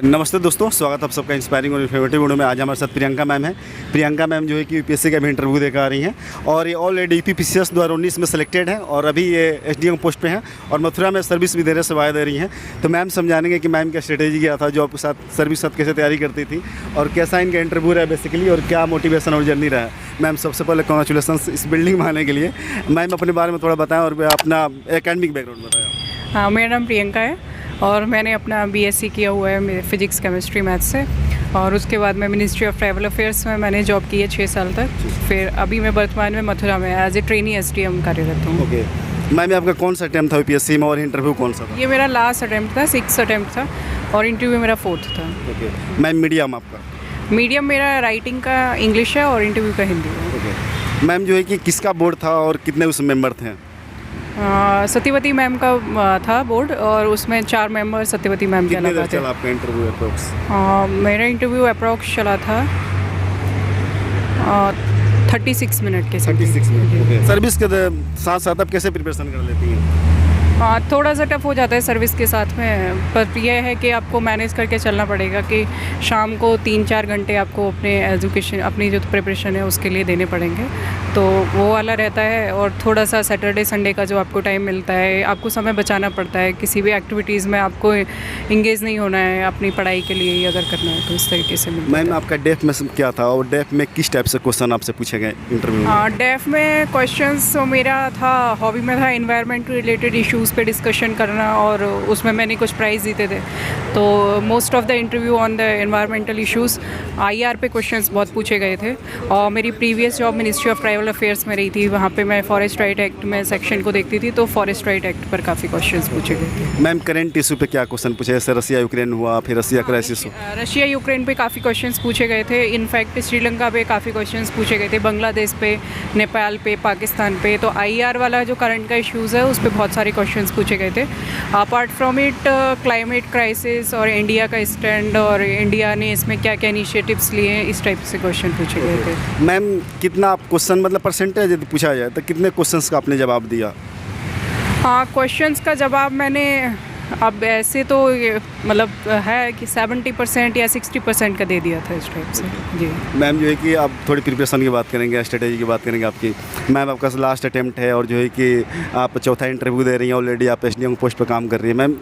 नमस्ते दोस्तों, स्वागत आप सबका इंस्पायरिंग और इन्फॉर्मेटिव वीडियो में। आज हमारे साथ प्रियंका मैम है। प्रियंका मैम जो है कि यूपीएससी का भी इंटरव्यू देकर आ रही हैं और ये ऑलरेडी यूपीपीसीएस 2019 में सेलेक्टेड है और अभी ये एसडीएम पोस्ट पे हैं और मथुरा में सर्विस भी देने सेवाएं दे रही हैं। तो मैम समझानेंगे कि मैम क्या स्ट्रेटेजी क्या था, जॉब के साथ सर्विस साथ कैसे तैयारी करती थी और कैसा इनका इंटरव्यू रहा बेसिकली और क्या मोटिवेशन और जर्नी रहा है। मैम सबसे पहले कॉन्ग्रेचुलेसन्स इस बिल्डिंग में आने के लिए। मैम अपने बारे में थोड़ा बताएँ और अपना एकेडमिक बैकग्राउंड बताएँ। हाँ, मेरा नाम प्रियंका है और मैंने अपना बीएससी किया हुआ है फिजिक्स केमिस्ट्री मैथ्स से और उसके बाद मैं मिनिस्ट्री ऑफ ट्रैवल अफेयर्स में मैंने जॉब की है 6 साल तक। फिर अभी मैं वर्तमान में मथुरा में एज ए ट्रेनी एसडीएम कार्यरत हूँ। ओके मैम, आपका कौन सा अटैम्प्ट था यूपीएससी में और इंटरव्यू कौन सा था? ये मेरा लास्ट अटैम्प्ट था, 6th अटैम्प्ट था और इंटरव्यू मेरा 4th था। ओके मैम, मीडियम आपका? मीडियम मेरा राइटिंग का इंग्लिश है और इंटरव्यू का हिंदी है। ओके मैम, जो है कि किसका बोर्ड था और कितने उस मेंबर थे? सत्यवती मैम का था बोर्ड और उसमें 4 मेंबर सत्यवती मैम के अलावा थे। आपका इंटरव्यू अप्रोक्स? मेरा इंटरव्यू अप्रोक्स चला था 36 मिनट के। 36 मिनट। सर्विस के साथ साथ आप कैसे प्रिपरेशन कर लेती हैं? थोड़ा सा टफ हो जाता है सर्विस के साथ में, पर यह है कि आपको मैनेज करके चलना पड़ेगा कि शाम को 3-4 घंटे आपको अपने एजुकेशन अपनी जो प्रिपरेशन है उसके लिए देने पड़ेंगे, तो वो वाला रहता है। और थोड़ा सा सैटरडे संडे का जो आपको टाइम मिलता है, आपको समय बचाना पड़ता है। किसी भी एक्टिविटीज़ में आपको इंगेज नहीं होना है अपनी पढ़ाई के लिए ही अगर करना है तो इस तरीके से मिलता है। मैम आपका डेफ में क्या था और डेफ में किस टाइप से क्वेश्चन आपसे पूछे गए इंटरव्यू में? डेफ में क्वेश्चंस मेरा था, हॉबी में था एनवायरनमेंट रिलेटेड इश्यूज़ पे डिस्कशन करना और उसमें मैंने कुछ प्राइज़ जीते थे। तो most of the interview on the environmental issues IR पे क्वेश्चंस बहुत पूछे गए थे। और मेरी previous job ministry of tribal affairs में रही थी, वहाँ पे मैं फॉरेस्ट राइट एक्ट में सेक्शन को देखती थी, तो फॉरेस्ट राइट एक्ट पर काफ़ी क्वेश्चंस पूछे गए थे। मैम करेंट इशू पे क्या क्वेश्चन पूछे? जैसे रशिया यूक्रेन हुआ, फिर रशिया क्राइसिस हुआ। रशिया यूक्रेन पे काफ़ी क्वेश्चंस पूछे गए थे। इनफैक्ट श्रीलंका पे काफ़ी क्वेश्चंस पूछे गए थे, बांग्लादेश पे, नेपाल पे, पाकिस्तान पे। तो आईआर वाला जो करंट का इश्यूज़ है उस पर बहुत सारे क्वेश्चंस पूछे गए थे। Apart from it climate crisis और इंडिया का स्टैंड और इंडिया ने इसमें क्या क्या इनिशिएटिव्स लिए हैं, इस टाइप से क्वेश्चन पूछे गए थे। मैम कितना आप क्वेश्चन मतलब परसेंटेज यदि पूछा जाए तो कितने क्वेश्चंस का आपने जवाब दिया? हाँ, क्वेश्चंस का जवाब मैंने अब ऐसे तो मतलब है कि 70% या 60% का दे दिया था इस टाइप से। जी मैम जो है कि आप थोड़ी प्रिपरेशन की बात करेंगे, स्ट्रेटेजी की बात करेंगे आपकी। मैम आपका लास्ट अटैम्प्ट है और जो है कि आप 4था इंटरव्यू दे रही हैं, ऑलरेडी आप एसडीएम पोस्ट पर काम कर रही हैं। मैम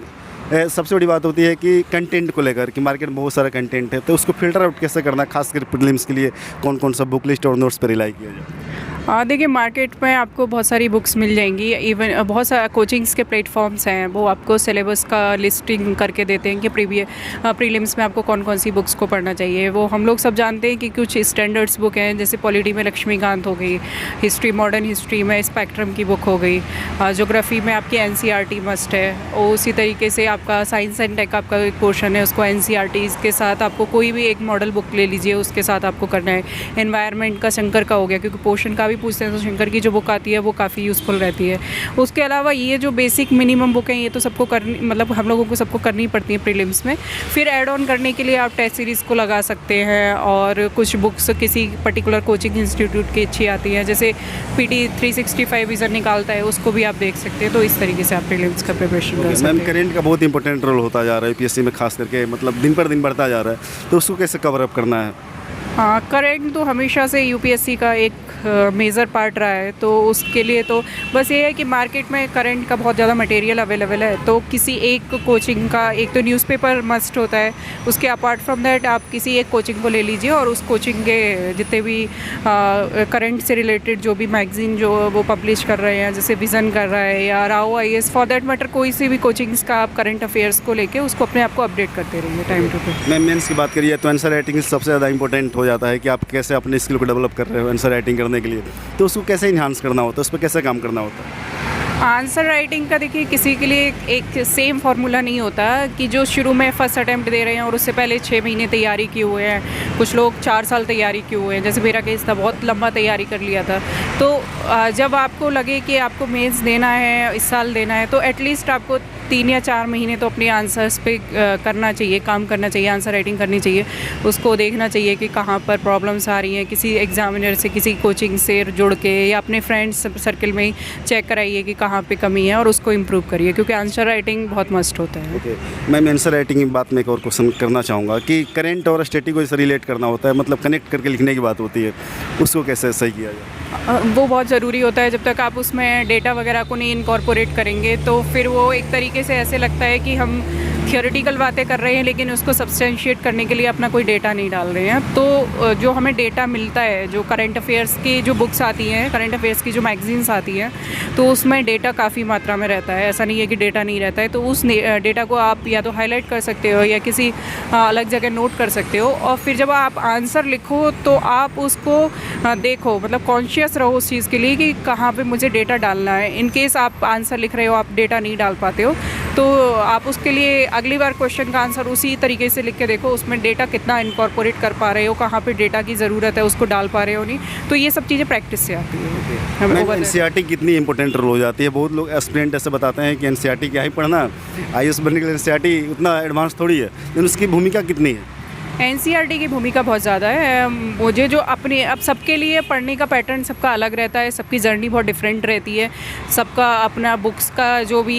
सबसे बड़ी बात होती है कि कंटेंट को लेकर कि मार्केट में बहुत सारा कंटेंट है, तो उसको फिल्टर आउट कैसे करना, खासकर प्रीलिम्स के लिए कौन कौन सा बुक लिस्ट और नोट्स पर रिलाई किया जाए? देखिए, मार्केट में आपको बहुत सारी बुक्स मिल जाएंगी। इवन बहुत सारे कोचिंग्स के प्लेटफॉर्म्स हैं, वो आपको सिलेबस का लिस्टिंग करके देते हैं कि प्रीलिम्स में आपको कौन कौन सी बुक्स को पढ़ना चाहिए। वो हम लोग सब जानते हैं कि कुछ स्टैंडर्ड्स बुक हैं, जैसे पॉलिटी में लक्ष्मीकांत हो गई, हिस्ट्री मॉडर्न हिस्ट्री में स्पेक्ट्रम की बुक हो गई, ज्योग्राफी में आपकी एनसीईआरटी मस्ट है। और उसी तरीके से आपका साइंस एंड टेक आपका एक पोर्शन है, उसको एनसीईआरटी के साथ आपको कोई भी एक मॉडल बुक ले लीजिए, उसके साथ आपको करना है। एनवायरनमेंट का शंकर का हो गया, क्योंकि पोर्शन का भी पूछते हैं तो शंकर की जो बुक आती है वो काफ़ी यूज़फुल रहती है। उसके अलावा ये जो बेसिक मिनिमम बुक हैं ये तो सबको करनी, मतलब हम लोगों को सबको करनी पड़ती है प्रीलिम्स में। फिर ऐड ऑन करने के लिए आप टेस्ट सीरीज़ को लगा सकते हैं और कुछ बुक्स किसी पर्टिकुलर कोचिंग इंस्टीट्यूट की अच्छी आती हैं, जैसे PT 365 विज़न निकालता है, उसको भी आप देख सकते हैं। तो इस तरीके से आप प्रीलिम्स का प्रिपरेशन कर सकते हैं। मैम करेंट का बहुत इंपॉर्टेंट रोल होता जा रहा है यूपीएससी में, खास करके मतलब दिन पर दिन बढ़ता जा रहा है, तो उसको कैसे कवर अप करना है? हाँ, करेंट तो हमेशा से यूपीएससी का एक मेजर पार्ट रहा है, तो उसके लिए तो बस ये है कि मार्केट में करंट का बहुत ज़्यादा मटेरियल अवेलेबल है, तो किसी एक कोचिंग का, एक तो न्यूज़पेपर मस्ट होता है, उसके अपार्ट फ्रॉम दैट आप किसी एक कोचिंग को ले लीजिए और उस कोचिंग के जितने भी करंट से रिलेटेड जो भी मैगजीन जो वो पब्लिश कर रहे हैं, जैसे विज़न कर रहा है या राओ IAS, फॉर दैट मैटर कोई सी भी कोचिंग्स का आप करंट अफेयर्स को लेके उसको अपने आप को अपडेट करते रहिए time to time. Ma'am mains की बात करिए तो आंसर राइटिंग सबसे ज़्यादा इंपॉर्टेंट हो जाता है कि आप कैसे अपने स्किल को डेवलप कर रहे हो आंसर राइटिंग करने के लिए, तो उसको कैसे इन्हांस करना होता है, उस पर कैसे काम करना होता है? आंसर राइटिंग का देखिए किसी के लिए एक सेम फार्मूला नहीं होता कि जो शुरू में फर्स्ट अटैम्प्ट दे रहे हैं और उससे पहले 6 महीने तैयारी किए हुए हैं, कुछ लोग 4 साल तैयारी किए हुए हैं, जैसे मेरा केस था, बहुत लंबा तैयारी कर लिया था। तो जब आपको लगे कि आपको मेंस देना है, इस साल देना है, तो एटलीस्ट आपको 3 या 4 महीने तो अपने आंसर्स पे करना चाहिए, काम करना चाहिए, आंसर राइटिंग करनी चाहिए, उसको देखना चाहिए कि कहाँ पर प्रॉब्लम्स आ रही हैं, किसी एग्जामिनर से, किसी कोचिंग से जुड़ के या अपने फ्रेंड्स सर्कल में ही चेक कराइए कि कहाँ पे कमी है और उसको इम्प्रूव करिए, क्योंकि आंसर राइटिंग बहुत मस्ट होता है। ओके, मैं आंसर राइटिंग की बात में एक और क्वेश्चन करना चाहूँगा कि करेंट और स्टैटिक को जैसे रिलेट करना होता है, मतलब कनेक्ट करके लिखने की बात होती है, उसको कैसे सही किया जाए? वो बहुत ज़रूरी होता है। जब तक आप उसमें डेटा वगैरह को नहीं इनकॉर्पोरेट करेंगे तो फिर वो एक तरीके से ऐसे लगता है कि हम थियोरेटिकल बातें कर रहे हैं लेकिन उसको सब्सटेंशिएट करने के लिए अपना कोई डेटा नहीं डाल रहे हैं। तो जो हमें डेटा मिलता है, जो करंट अफेयर्स की जो बुक्स आती हैं, करंट अफेयर्स की जो मैगजीन्स आती हैं, तो उसमें डेटा काफ़ी मात्रा में रहता है। ऐसा नहीं है कि डेटा नहीं रहता है। तो उस डेटा को आप या तो हाईलाइट कर सकते हो या किसी अलग जगह नोट कर सकते हो, और फिर जब आप आंसर लिखो तो आप उसको देखो, मतलब कॉन्शियस रहो उस चीज़ के लिए कि कहाँ पे मुझे डेटा डालना है। इन केस आप आंसर लिख रहे हो, आप डेटा नहीं डाल पाते हो, तो आप उसके लिए अगली बार क्वेश्चन का आंसर उसी तरीके से लिख के देखो, उसमें डेटा कितना इनकॉर्पोरेट कर पा रहे हो, कहाँ पे डेटा की ज़रूरत है उसको डाल पा रहे हो नहीं। तो ये सब चीज़ें प्रैक्टिस से आती है। एनसीईआरटी कितनी इंपॉर्टेंट रोल हो जाती है? बहुत लोग एस्पिरेंट ऐसे बताते हैं कि एनसीईआरटी क्या ही पढ़ना, आईएएस बनने के लिए एनसीईआरटी उतना एडवांस थोड़ी है, लेकिन उसकी भूमिका कितनी है? एनसीईआरटी की भूमिका बहुत ज़्यादा है। मुझे जो अपने, अब सबके लिए पढ़ने का पैटर्न सबका अलग रहता है, सबकी जर्नी बहुत डिफरेंट रहती है, सबका अपना बुक्स का जो भी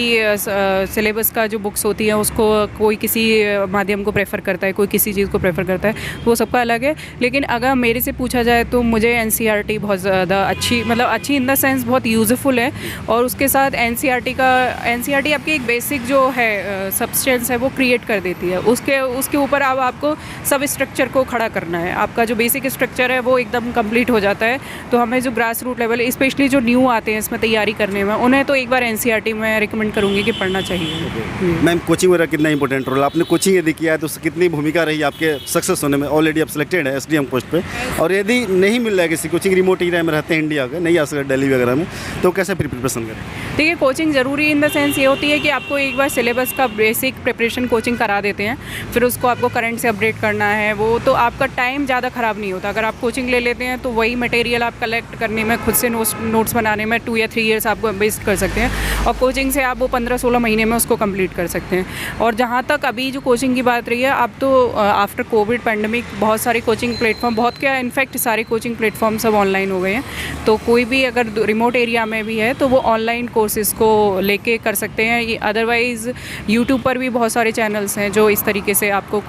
सिलेबस का जो बुक्स होती हैं उसको कोई किसी माध्यम को प्रेफर करता है, कोई किसी चीज़ को प्रेफर करता है, तो वो सबका अलग है। लेकिन अगर मेरे से पूछा जाए तो मुझे एनसीईआरटी बहुत ज़्यादा अच्छी, मतलब अच्छी इन द सेंस बहुत यूज़फुल है। और उसके साथ एनसीईआरटी आपकी एक बेसिक जो है सब्सटेंस है वो क्रिएट कर देती है। उसके ऊपर अब आपको सब स्ट्रक्चर को खड़ा करना है। आपका जो बेसिक स्ट्रक्चर है वो एकदम कंप्लीट हो जाता है। तो हमें जो ग्रास रूट लेवल, स्पेशली जो न्यू आते हैं इसमें तैयारी करने में, उन्हें तो एक बार एनसीईआरटी में रिकमेंड करूँगी कि पढ़ना चाहिए। मैम, कोचिंग वगैरह कितना इंपॉर्टेंट रोल? आपने कोचिंग यदि किया है तो उसकी कितनी भूमिका रही आपके सक्सेस होने में? ऑलरेडी आप सिलेक्टेड है एसडीएम पोस्ट पे, और यदि नहीं मिल रहा है किसी कोचिंग, रिमोट एरिया में रहते हैं इंडिया के, नहीं आ सकते दिल्ली वगैरह में, तो कैसे प्रिपरेशन करें? देखिए, कोचिंग ज़रूरी इन द सेंस ये होती है कि आपको एक बार सिलेबस का बेसिक प्रिपरेशन कोचिंग करा देते हैं, फिर उसको आपको करंट से अपडेट करना है, वो तो आपका टाइम ज़्यादा ख़राब नहीं होता। अगर आप कोचिंग ले लेते हैं तो वही मटेरियल आप कलेक्ट करने में, खुद से नोट्स बनाने में 2 या 3 ईयर्स आपको वेस्ट कर सकते हैं, और कोचिंग से आप वो 15-16 महीने में उसको कंप्लीट कर सकते हैं। और जहाँ तक अभी जो कोचिंग की बात रही है, अब तो आफ्टर कोविड पैंडमिक बहुत सारे कोचिंग प्लेटफॉर्म, बहुत क्या इनफैक्ट सारे कोचिंग प्लेटफॉर्म सब ऑनलाइन हो गए हैं। तो कोई भी अगर रिमोट एरिया में भी है तो वो ऑनलाइन कोर्सेज़ को लेके कर सकते हैं। ये अदरवाइज़ यूट्यूब पर भी बहुत सारे चैनल्स हैं जो इस तरीके से आपको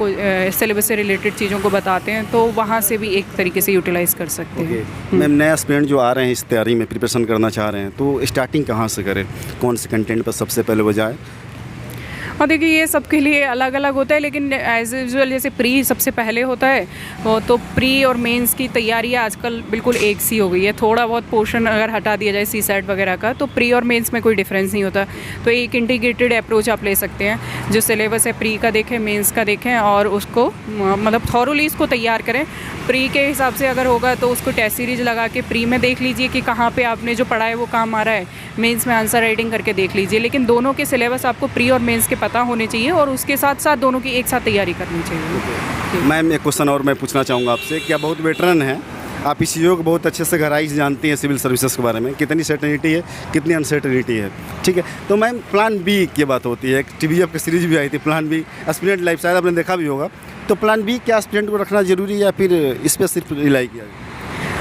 सिलेबस से रिलेटेड चीज़ों को बताते हैं, तो वहाँ से भी एक तरीके से यूटिलाइज़ कर सकते हैं। मैम, नया स्टूडेंट जो आ रहे हैं इस तैयारी में प्रिपरेशन करना चाह रहे हैं, तो स्टार्टिंग कहाँ से करें? कौन से कंटेंट पर सबसे पहले वो जाए? और देखिए, ये सबके लिए अलग अलग होता है, लेकिन एज यूजुअल जैसे प्री सबसे पहले होता है, तो प्री और मेंस की तैयारी आजकल बिल्कुल एक सी हो गई है। थोड़ा बहुत पोर्शन अगर हटा दिया जाए सीसैट वगैरह का, तो प्री और मेंस में कोई डिफरेंस नहीं होता। तो एक इंटीग्रेटेड अप्रोच आप ले सकते हैं, जो सिलेबस है प्री का देखें, मेंस का देखें, और उसको मतलब थॉरोली इसको तैयार करें। प्री के हिसाब से अगर होगा तो उसको टेस्ट सीरीज लगा के प्री में देख लीजिए कि कहाँ पे आपने जो पढ़ा है वो काम आ रहा है, मेंस में आंसर राइटिंग करके देख लीजिए। लेकिन दोनों के सिलेबस आपको प्री और मेंस के पता होने चाहिए, और उसके साथ साथ दोनों की एक साथ तैयारी करनी चाहिए। मैम, एक क्वेश्चन और मैं पूछना चाहूँगा आपसे, क्या बहुत वेटरन हैं आप इस चीज़ों को बहुत अच्छे से गहराई से जानती हैं सिविल सर्विसेज के बारे में, कितनी सर्टेनिटी है, कितनी अनसर्टेनिटी है, ठीक है? तो मैम, प्लान बी की बात होती है, एक टीवी आपकी सीरीज भी आई थी प्लान बी, एस्पिरेंट लाइफ, शायद आपने देखा भी होगा। तो प्लान बी क्या एस्पिरेंट को रखना जरूरी है या फिर इस पर सिर्फ रिलाई किया जाए?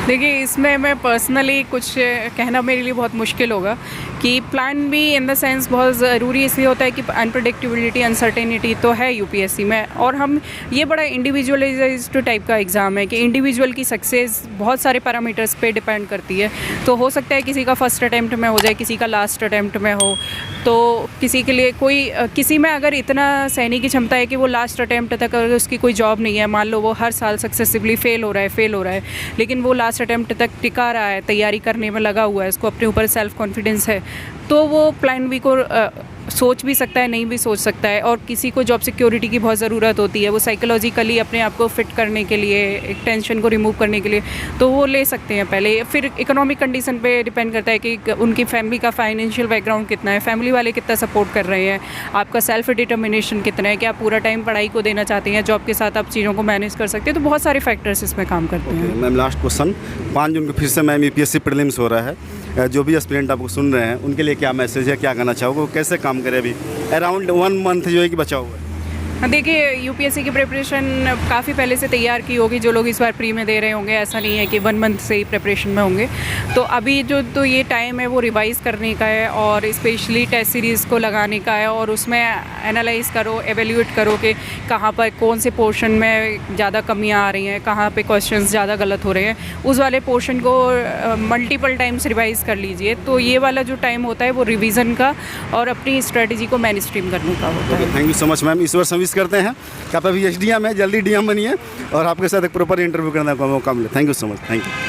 देखिए, इसमें मैं पर्सनली कुछ कहना मेरे लिए बहुत मुश्किल होगा कि plan be in the sense बहुत ज़रूरी इसलिए होता है कि अनप्रडिक्टेबिलिटी, अनसर्टेनिटी तो है यूपीएससी में, और हम ये बड़ा इंडिविजुअलाइज्ड टाइप का एग्ज़ाम है कि इंडिविजुअल की सक्सेस बहुत सारे पैरामीटर्स पे डिपेंड करती है। तो हो सकता है किसी का फर्स्ट अटैम्प्ट में हो जाए, किसी का लास्ट अटैम्प्ट में हो, तो किसी के लिए किसी में अगर इतना सहने की क्षमता है कि वो लास्ट अटैम्प्ट तक अगर उसकी कोई जॉब नहीं है, मान लो वो हर साल सक्सेसिवली फेल हो रहा है, लेकिन वो लास्ट अटैम्प्ट तक टिका रहा है, तैयारी करने में लगा हुआ है, उसको अपने ऊपर सेल्फ कॉन्फिडेंस है, तो वो प्लान बी को सोच भी सकता है, नहीं भी सोच सकता है। और किसी को जॉब सिक्योरिटी की बहुत ज़रूरत होती है, वो साइकोलॉजिकली अपने आप को फिट करने के लिए, एक टेंशन को रिमूव करने के लिए, तो वो ले सकते हैं पहले। फिर इकोनॉमिक कंडीशन पे डिपेंड करता है कि उनकी फैमिली का फाइनेंशियल बैकग्राउंड कितना है, फैमिली वाले कितना सपोर्ट कर रहे हैं, आपका सेल्फ डिटर्मिनेशन कितना है, कि आप पूरा टाइम पढ़ाई को देना चाहते हैं, जॉब के साथ आप चीज़ों को मैनेज कर सकते हैं। तो बहुत सारे फैक्टर्स इसमें काम करते हैं। मैम, लास्ट क्वेश्चन, 5 जून को फिर से मैम यूपीएससी प्रीलिम्स हो रहा है, जो भी एस्पिरेंट आपको सुन रहे हैं उनके लिए क्या मैसेज है, क्या कहना चाहोगे, वो कैसे काम करें? अभी अराउंड 1 मंथ जो है कि बचा हुआ है। देखिए, यूपीएससी की प्रिपरेशन काफ़ी पहले से तैयार की होगी। जो लोग इस बार प्री में दे रहे होंगे, ऐसा नहीं है कि 1 मंथ से ही प्रिपरेशन में होंगे। तो अभी जो तो ये टाइम है वो रिवाइज़ करने का है और स्पेशली टेस्ट सीरीज़ को लगाने का है और उसमें एनालाइज करो, एवेल्यूएट करो कि कहाँ पर कौन से पोर्शन में ज़्यादा कमियाँ आ रही हैं, कहाँ पे क्वेश्चंस ज़्यादा गलत हो रहे हैं। उस वाले पोर्शन को मल्टीपल टाइम्स रिवाइज़ कर लीजिए। तो ये वाला जो टाइम होता है वो रिवीजन का और अपनी स्ट्रेटजी को मैन स्ट्रीम करने का होता है। Thank you so much ma'am. इस वर्ष हम करते हैं कि आप अभी एसडीएम है, जल्दी डीएम बनिए और आपके साथ एक प्रॉपर इंटरव्यू करने का मौका मिले। Thank you so much. Thank you.